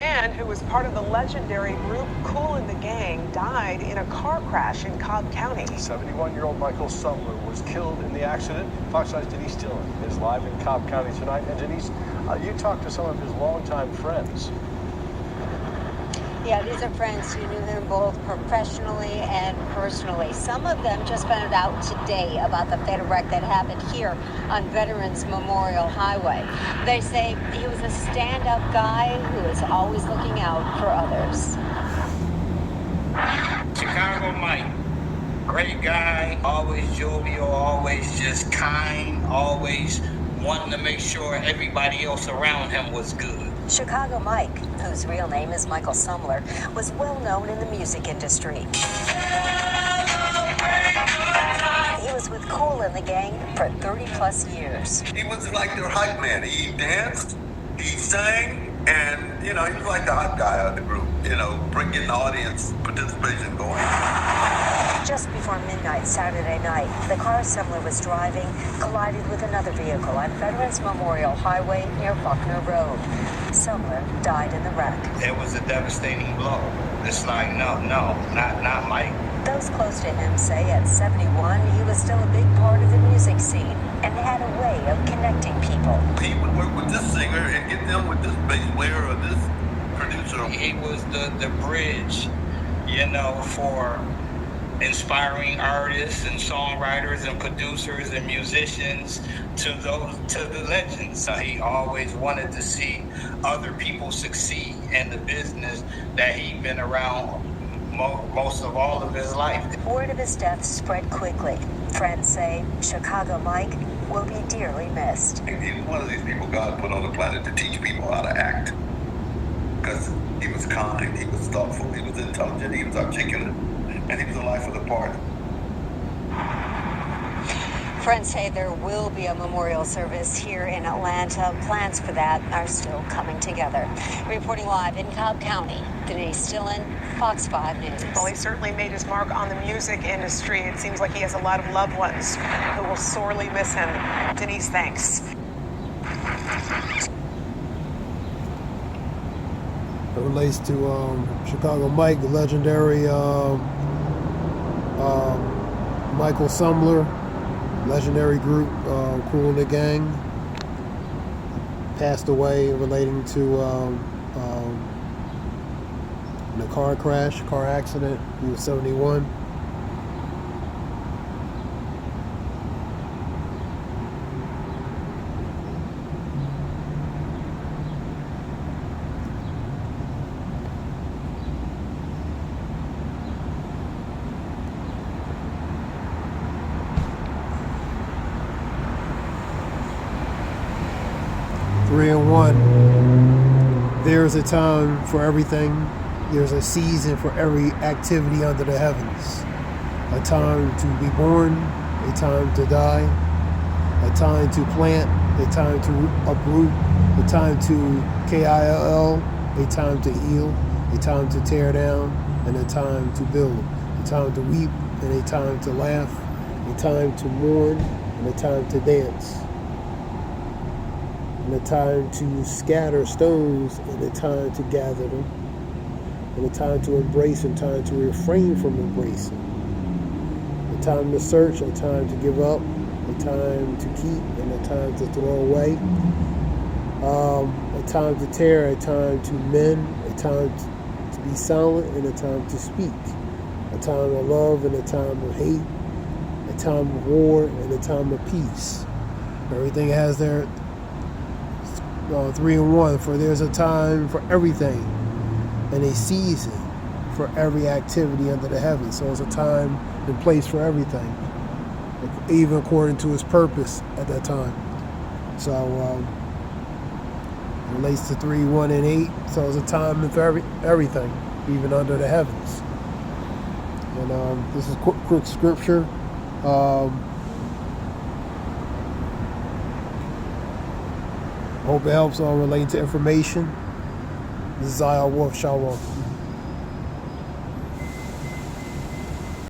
Man who was part of the legendary group Kool and the Gang died in a car crash in Cobb County. 71-year-old Michael Sumler was killed in the accident. Fox 9's Denise Dillon is live in Cobb County tonight. And Denise, you talked to some of his longtime friends. Yeah, these are friends who knew him both professionally and personally. Some of them just found out today about the fatal wreck that happened here on Veterans Memorial Highway. They say he was a stand-up guy who is always looking out for others. Chicago Mike, great guy, always jovial, always just kind, always wanting to make sure everybody else around him was good. Chicago Mike, whose real name is Michael Sumler, was well known in the music industry. He was with Kool and the Gang for 30 plus years. He was like their hype man. He danced, he sang, and, he was like the hot guy of the group, bringing the audience participation going. Just before midnight Saturday night, the car Sumler was driving collided with another vehicle on Veterans Memorial Highway near Buckner Road. Sumler died in the wreck. It was a devastating blow. It's like, no, not Mike. Those close to him say at 71, he was still a big part of the music scene and had a way of connecting people. He would work with this singer and get them with this bass player or this producer. He was the bridge, for inspiring artists and songwriters and producers and musicians to the legends. He always wanted to see other people succeed in the business that he'd been around most of all of his life. Word of his death spread quickly. Friends say Chicago Mike will be dearly missed. He was one of these people God put on the planet to teach people how to act. Because he was kind, he was thoughtful, he was intelligent, he was articulate, and he was the life of the party. Friends say there will be a memorial service here in Atlanta. Plans for that are still coming together. Reporting live in Cobb County, Denise Dillon, Fox 5 News. Well, he certainly made his mark on the music industry. It seems like he has a lot of loved ones who will sorely miss him. Denise, thanks. It relates to Chicago Mike, the legendary Michael Sumler, legendary group Kool and the Gang, passed away relating to the car accident. He was 71. Three and one. There's a time for everything. There's a season for every activity under the heavens. A time to be born, a time to die, a time to plant, a time to uproot, a time to KIL, a time to heal, a time to tear down, and a time to build, a time to weep, and a time to laugh, a time to mourn, and a time to dance, and a time to scatter stones, and a time to gather them, and a time to embrace and time to refrain from embracing, a time to search, a time to give up, a time to keep, and a time to throw away, a time to tear, a time to mend, a time to be silent, and a time to speak, a time of love and a time of hate, a time of war and a time of peace. Everything has their 3 and 1, for there's a time for everything and a season for every activity under the heavens. So it's a time and place for everything, even according to its purpose at that time. So it relates to 3, 1, and 8. So it's a time for everything, even under the heavens. And this is quick scripture. Hope it helps on relating to information. This is Wolf Shalom.